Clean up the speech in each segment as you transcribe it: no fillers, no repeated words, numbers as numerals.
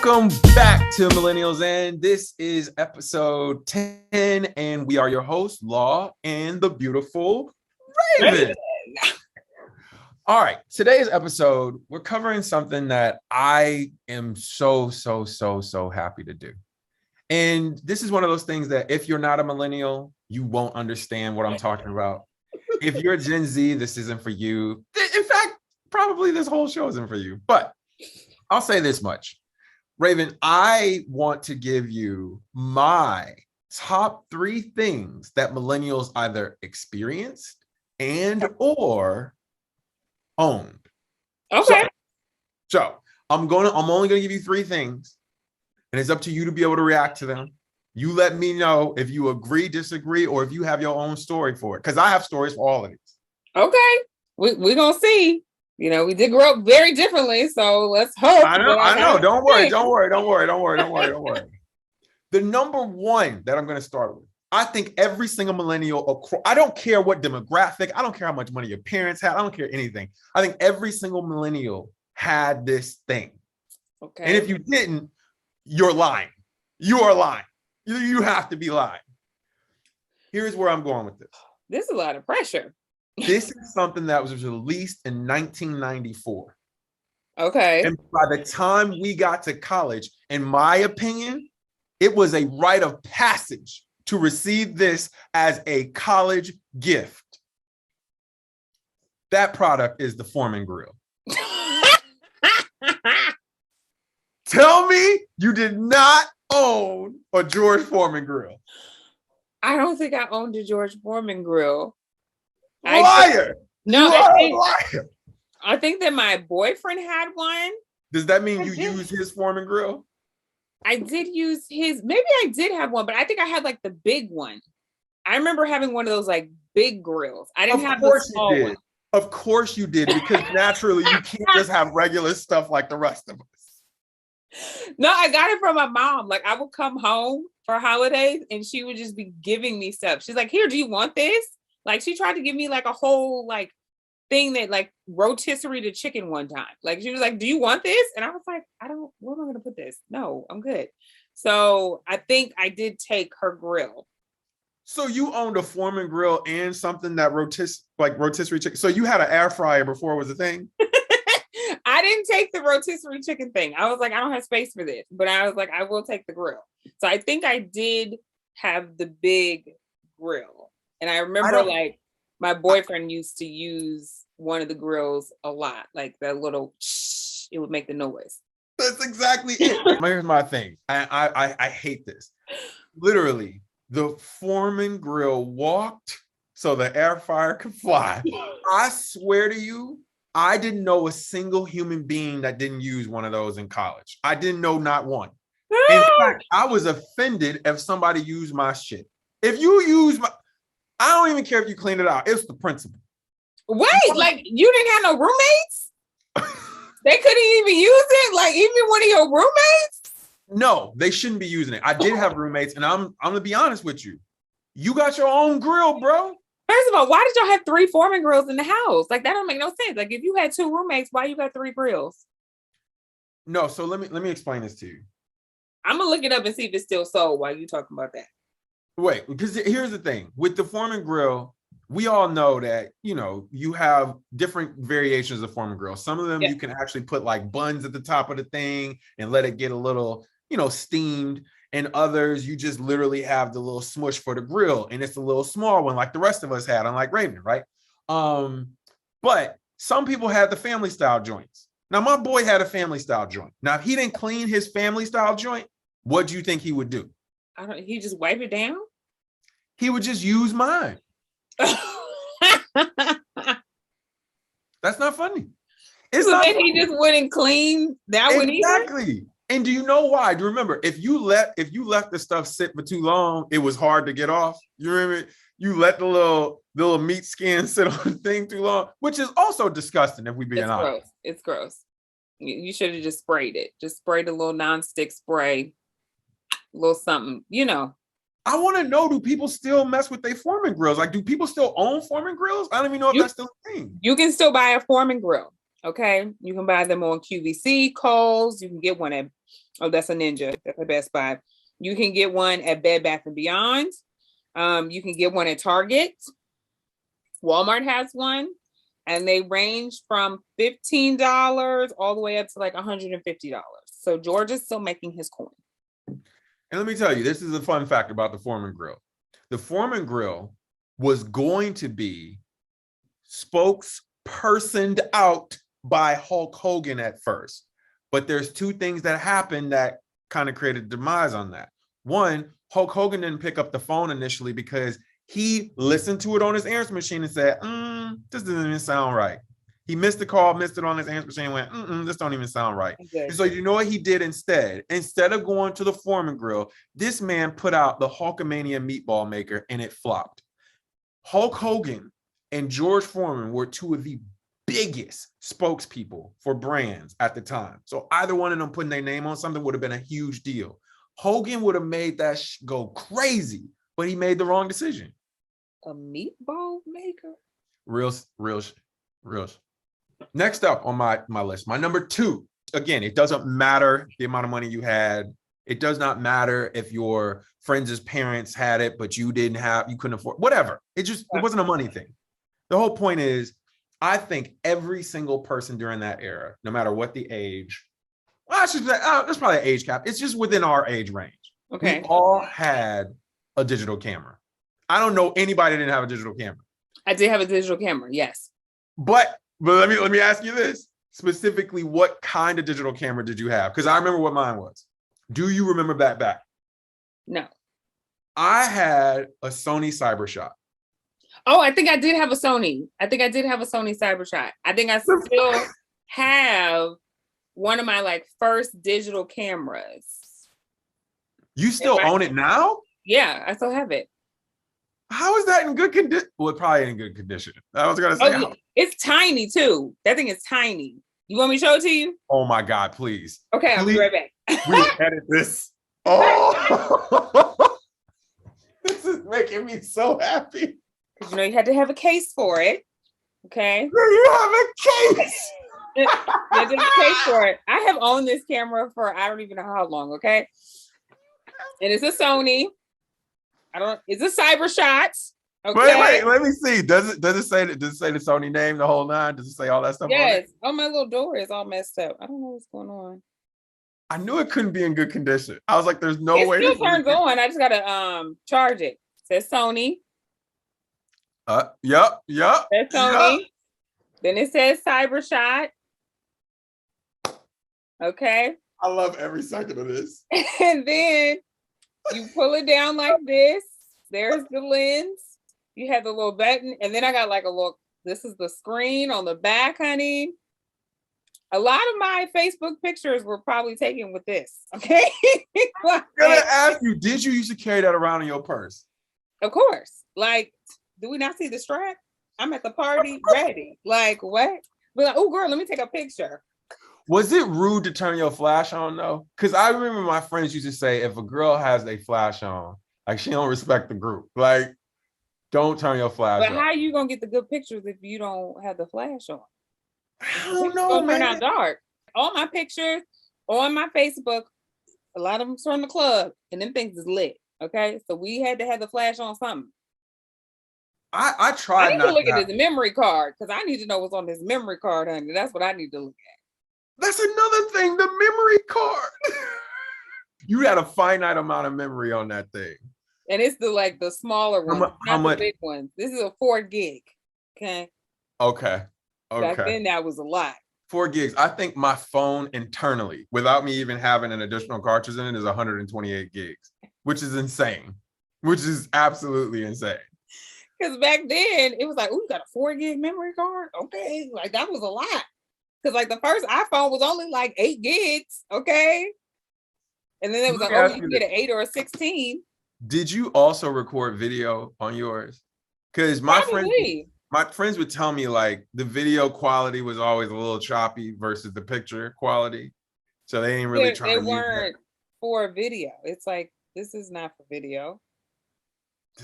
Welcome back to Millennials, and this is episode 10, and we are your hosts, Law and the beautiful Raven. All right, today's episode, we're covering something that I am so happy to do. And this is one of those things that if you're not a millennial, you won't understand what I'm talking about. If you're a Gen Z, this isn't for you. In fact, probably this whole show isn't for you, but I'll say this much. Raven, I want to give you my top 3 things that millennials either experienced and or owned. Okay. So I'm only gonna give you 3 things, and it's up to you to be able to react to them. You let me know if you agree, disagree, or if you have your own story for it, because I have stories for all of these. Okay, we're gonna see. You know, we did grow up very differently, so let's hope. I know. Don't worry. The number 1 that I'm going to start with, I think every single millennial, I don't care what demographic, I don't care how much money your parents had, I don't care anything. I think every single millennial had this thing. Okay. And if you didn't, you're lying. You are lying. You have to be lying. Here's where I'm going with this. This is a lot of pressure. This is something that was released in 1994. Okay. And by the time we got to college, in my opinion, it was a rite of passage to receive this as a college gift. That product is the Foreman Grill. Tell me you did not own a George Foreman Grill. I don't think I owned a George Foreman Grill. Liar! Liar. I think that my boyfriend had one. Does that mean you used his Foreman Grill? I did use his. Maybe I did have one, but I think I had like the big one. I remember having one of those like big grills. I didn't have the small one. Of course you did, because naturally you can't just have regular stuff like the rest of us. No, I got it from my mom. Like I would come home for holidays and she would just be giving me stuff. She's like, "Here, do you want this?" Like she tried to give me like a whole like thing that like rotisserie to chicken one time. Like she was like, "Do you want this?" And I was like, where am I going to put this? No, I'm good. So I think I did take her grill. So you owned a Foreman Grill and something that rotisserie chicken. So you had an air fryer before it was a thing? I didn't take the rotisserie chicken thing. I was like, I don't have space for this, but I was like, I will take the grill. So I think I did have the big grill. And I remember like my boyfriend used to use one of the grills a lot, like that little shh, it would make the noise. That's exactly it. Here's my thing. I hate this. Literally, the Foreman Grill walked so the air fryer could fly. I swear to you, I didn't know a single human being that didn't use one of those in college. I didn't know not one. In fact, I was offended if somebody used my shit. If you use I don't even care if you clean it out. It's the principle. Wait, like you didn't have no roommates? They couldn't even use it? Like even one of your roommates? No, they shouldn't be using it. I did have roommates, and I'm gonna be honest with you. You got your own grill, bro. First of all, why did y'all have 3 Foreman grills in the house? Like that don't make no sense. Like if you had 2 roommates, why you got 3 grills? No, so let me explain this to you. I'm gonna look it up and see if it's still sold while you talking about that. Wait, because here's the thing. With the Foreman Grill, we all know that, you know, you have different variations of Foreman Grill. Some of them you can actually put like buns at the top of the thing and let it get a little, you know, steamed. And others, you just literally have the little smush for the grill. And it's a little small one like the rest of us had, unlike Raven, right? But some people had the family style joints. Now, my boy had a family style joint. Now, if he didn't clean his family style joint, what do you think he would do? He just wipe it down? He would just use mine. That's not funny. It's so then he just wouldn't clean that one either? Exactly. And do you know why? Do you remember if you left the stuff sit for too long, it was hard to get off? You remember you let the little meat skin sit on the thing too long, which is also disgusting if we being honest. It's gross. You should have just sprayed it. Just sprayed a little nonstick spray, a little something, you know. I want to know, do people still mess with their Foreman grills? Like, do people still own Foreman grills? I don't even know if that's still a thing. You can still buy a Foreman grill. Okay. You can buy them on QVC, Kohl's. You can get one at Oh, that's a Ninja. That's a Best Buy. You can get one at Bed Bath & Beyond. You can get one at Target. Walmart has one. And they range from $15 all the way up to like $150. So George is still making his coin. And let me tell you, this is a fun fact about the Foreman Grill. The Foreman Grill was going to be spokespersoned out by Hulk Hogan at first. But there's two things that happened that kind of created demise on that. One, Hulk Hogan didn't pick up the phone initially because he listened to it on his answer machine and said, this doesn't even sound right. He missed the call, missed it on his answer machine, and went, this don't even sound right. Okay. And so you know what he did instead? Instead of going to the Foreman Grill, this man put out the Hulkamania meatball maker and it flopped. Hulk Hogan and George Foreman were two of the biggest spokespeople for brands at the time. So either one of them putting their name on something would have been a huge deal. Hogan would have made that go crazy, but he made the wrong decision. A meatball maker? Real. Next up on my list, my number 2. Again, it doesn't matter the amount of money you had. It does not matter if your friends' parents had it, but you couldn't afford, whatever. It wasn't a money thing. The whole point is, I think every single person during that era, no matter what the age, I should say, there's probably an age cap. It's just within our age range. Okay. We all had a digital camera. I don't know anybody that didn't have a digital camera. I did have a digital camera, yes. But let me ask you this. Specifically, what kind of digital camera did you have? Because I remember what mine was. Do you remember that back? No. I had a Sony CyberShot. Oh, I think I did have a Sony. CyberShot. I think I still have one of my like first digital cameras. You still own it now? Yeah, I still have it. How is that in good condition? Well, it probably in good condition. I was gonna say, it's tiny too. That thing is tiny. You want me to show it to you? Oh my God, please. Okay, I'll be right back. We will edit this. Oh, this is making me so happy. Because you know you had to have a case for it. Okay. You have a case. You had to have a case for it. I have owned this camera for I don't even know how long. Okay. And it's a Sony. It's a CyberShot. Okay. Wait, let me see. Does it say the Sony name, the whole nine? Does it say all that stuff? Yes. Oh, my little door is all messed up. I don't know what's going on. I knew it couldn't be in good condition. I was like, there's no way. It still turns on. I just gotta charge it. It says Sony. Yep. It says Sony. Yep. Then it says CyberShot. Okay. I love every second of this. And then you pull it down like this. There's the lens. You have the little button. And then I got like this is the screen on the back, honey. A lot of my Facebook pictures were probably taken with this. Okay. I'm gonna ask you, did you used to carry that around in your purse? Of course. Like, do we not see the strap? I'm at the party ready. Like, what? But like, oh girl, let me take a picture. Was it rude to turn your flash on though? Because I remember my friends used to say, if a girl has a flash on, like she don't respect the group. Like, don't turn your flash on. But how are you gonna get the good pictures if you don't have the flash on? I don't know, man. Turn out dark. All my pictures on my Facebook, a lot of them from the club, and them things is lit. Okay, so we had to have the flash on something. I tried. I need to look at this memory card because I need to know what's on this memory card, honey. That's what I need to look at. That's another thing, the memory card. You had a finite amount of memory on that thing. And it's the smaller one, how much? The big one. This is a 4 gig. Okay. Okay. Back then that was a lot. 4 gigs. I think my phone internally, without me even having an additional cartridge in it, is 128 gigs, which is insane. Which is absolutely insane. Because back then it was like, oh, you got a 4 gig memory card? Okay. Like that was a lot. Because like the first iPhone was only like 8 gigs. Okay. And then it was like, oh, you can get an 8 or a 16. Did you also record video on yours? Because my friends would tell me like the video quality was always a little choppy versus the picture quality. So they ain't really trying to use that. They weren't for video. It's like, this is not for video.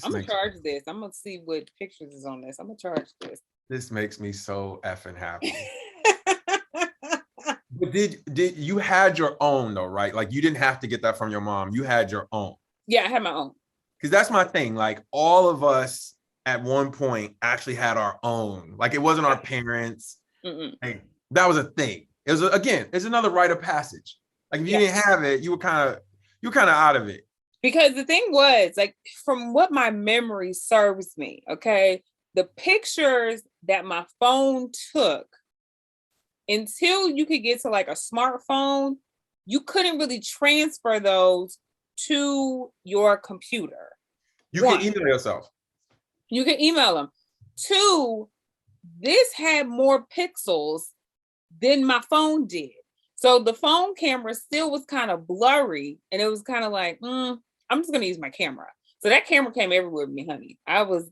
I'm gonna charge this. I'm gonna see what pictures is on this. I'm gonna charge this. This makes me so effing happy. But did you had your own though, right? Like you didn't have to get that from your mom. You had your own. Yeah, I had my own. Because that's my thing. Like all of us at one point actually had our own. Like it wasn't our parents. Like, that was a thing. It was again, it's another rite of passage. Like if you didn't have it, you were kind of out of it. Because the thing was, like, from what my memory serves me, okay, the pictures that my phone took, until you could get to like a smartphone, you couldn't really transfer those to your computer. You can email yourself. You can email them. Two, this had more pixels than my phone did. So the phone camera still was kind of blurry, and it was kind of like, I'm just gonna use my camera. So that camera came everywhere with me, honey.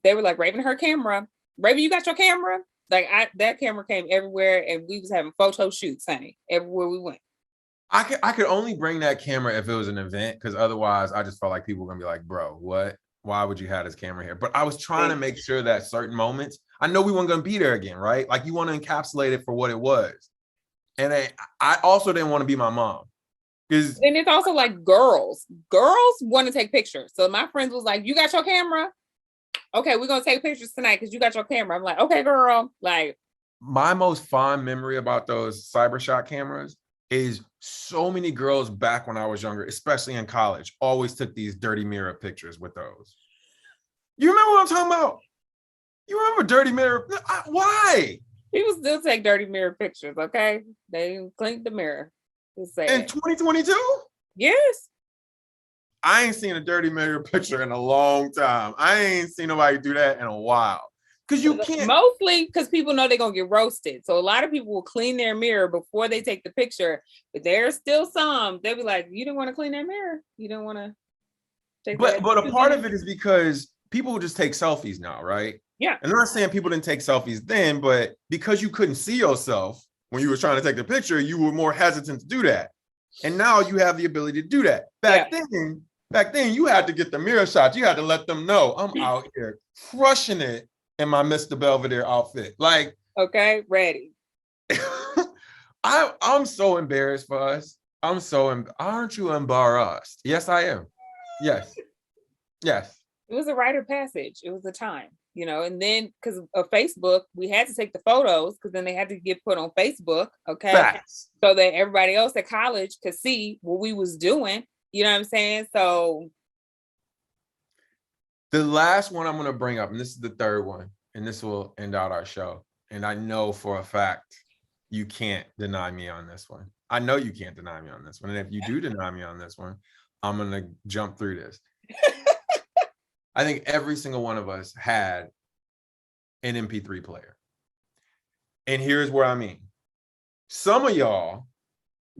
They were like, Raven, her camera. Raven, you got your camera? Like that camera came everywhere, and we was having photo shoots, honey, everywhere we went. I could only bring that camera if it was an event, because otherwise I just felt like people were gonna be like, bro, what? Why would you have this camera here? But I was trying to make sure that certain moments, I know we weren't gonna be there again, right? Like you want to encapsulate it for what it was. And I also didn't want to be my mom. Because then it's also like girls want to take pictures. So my friends was like, you got your camera? Okay, we're gonna take pictures tonight because you got your camera. I'm like, okay, girl. Like, my most fond memory about those CyberShot cameras is so many girls back when I was younger, especially in college, always took these dirty mirror pictures with those. You remember what I'm talking about? You remember dirty mirror? Why? People still take dirty mirror pictures, okay? They clean the mirror. In 2022? Yes. I ain't seen a dirty mirror picture in a long time. I ain't seen nobody do that in a while. Because you can't. Mostly because people know they're going to get roasted. So a lot of people will clean their mirror before they take the picture. But there's still some. They'll be like, you didn't want to clean that mirror. You don't want to take But a part of it is because people will just take selfies now, right? Yeah. And I'm not saying people didn't take selfies then, but because you couldn't see yourself when you were trying to take the picture, you were more hesitant to do that. And now you have the ability to do that. Back then, you had to get the mirror shots. You had to let them know I'm out here crushing it in my Mr. Belvedere outfit. Like, okay, ready. I'm so embarrassed for us. Aren't you embarrassed? Yes, I am. Yes. It was a rite of passage. It was a time, and then because of Facebook, we had to take the photos because then they had to get put on Facebook. Okay. Facts. So that everybody else at college could see what we was doing. You know what I'm saying? So the last one I'm going to bring up, and this is the third one, and this will end out our show. And I know for a fact you can't deny me on this one. I know you can't deny me on this one. And if you do deny me on this one, I'm going to jump through this. I think every single one of us had an MP3 player. And here's where I mean. Some of y'all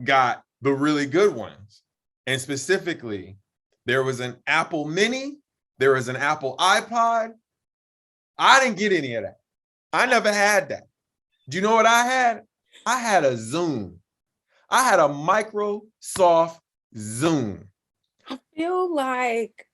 got the really good ones. And specifically, there was an Apple Mini, there was an Apple iPod. I didn't get any of that. I never had that. Do you know what I had? I had a Zoom. I had a Microsoft Zoom. I feel like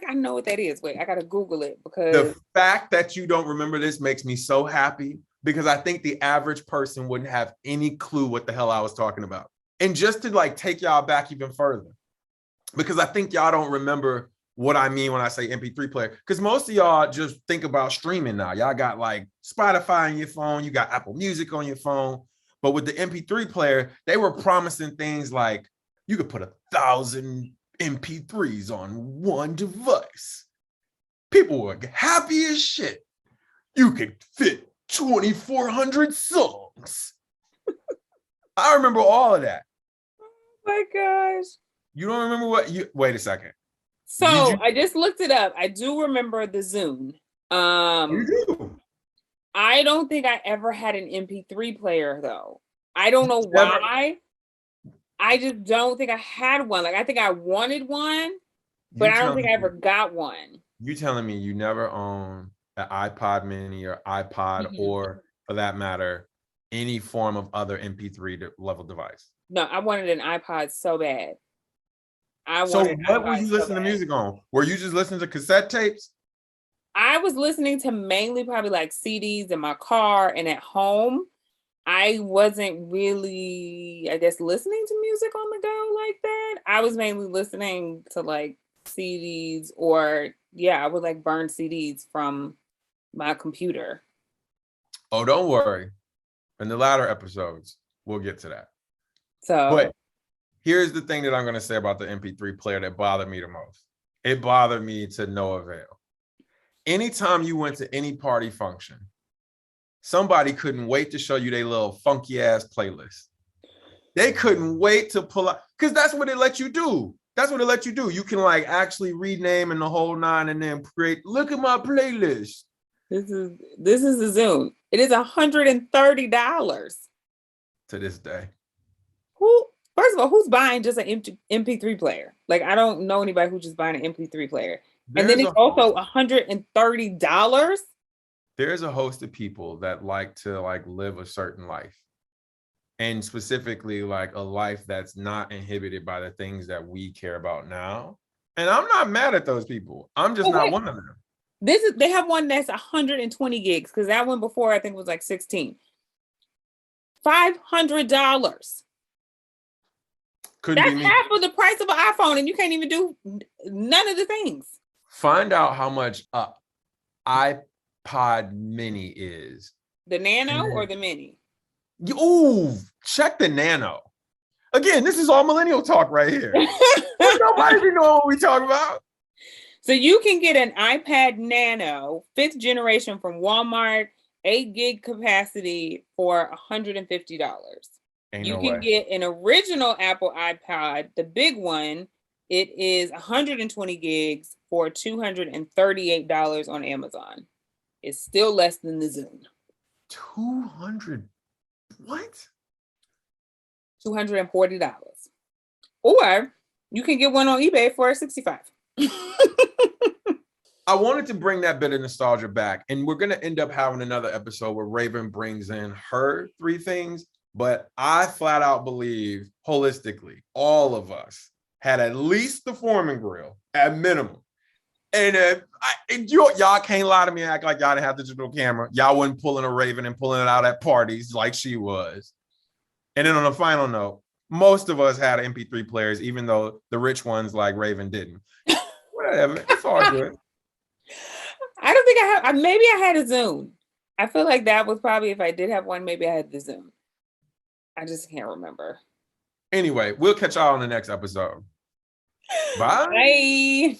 I know what that is. Wait, I gotta Google it because the fact that you don't remember this makes me so happy because I think the average person wouldn't have any clue what the hell I was talking about. And just to take y'all back even further, because I think y'all don't remember what I mean when I say MP3 player, because most of y'all just think about streaming now. Y'all got Spotify on your phone, you got Apple Music on your phone. But with the MP3 player, they were promising things like you could put 1,000 MP3s on one device. People were happy as shit. You could fit 2,400 songs. I remember all of that. Oh my gosh. You don't remember wait a second. So I just looked it up. I do remember the Zune. You do? I don't think I ever had an MP3 player though. I don't know why. I just don't think I had one. I think I wanted one, but I don't think I ever got one. You telling me you never owned an iPod Mini or iPod or, for that matter, any form of other MP3 level device? No, I wanted an iPod so bad. So what were you listening to music on? Were you just listening to cassette tapes? I was listening to mainly probably CDs in my car and at home. I wasn't really, I guess, listening to music on the go like that. I was mainly listening to like CDs or I would like burn CDs from my computer. Oh, don't worry. In the latter episodes, we'll get to that. So, but here's the thing that I'm going to say about the MP3 player that bothered me the most. It bothered me to no avail. Anytime you went to any party function, somebody couldn't wait to show you their little funky ass playlist. They couldn't wait to pull out, because that's what it let you do. That's what it let you do. You can like actually rename and the whole nine and then create, look at my playlist. This is the Zune. It is $130 to this day. First of all, who's buying just an MP3 player? Like, I don't know anybody who's just buying an MP3 player. And then it's also $130. There's a host of people that like to like live a certain life, and specifically like a life that's not inhibited by the things that we care about now. And I'm not mad at those people. I'm just not one of them. They have one that's 120 gigs, because that one before I think was like 16. $500. That's half of the price of an iPhone, and you can't even do none of the things. Find out how much iPod Mini is. The Nano or the Mini? Ooh, check the Nano. Again, this is all millennial talk right here. Nobody even know what we talk about. So you can get an iPad Nano, 5th generation from Walmart, 8 gig capacity for $150. You can get an original Apple iPod, the big one. It is 120 gigs for $238 on Amazon. It's still less than the Zune. 200 what? $240. Or you can get one on eBay for $65. I wanted to bring that bit of nostalgia back, and we're going to end up having another episode where Raven brings in her 3 things, but I flat out believe holistically, all of us had at least the Foreman Grill at minimum. And y'all can't lie to me and act like y'all didn't have digital camera. Y'all wasn't pulling a Raven and pulling it out at parties like she was. And then on a final note, most of us had MP3 players, even though the rich ones like Raven didn't. Whatever, it's all good. I don't think I have. Maybe I had a Zune. I feel like that was probably, if I did have one, maybe I had the Zune. I just can't remember. Anyway, we'll catch y'all on the next episode. Bye. Bye.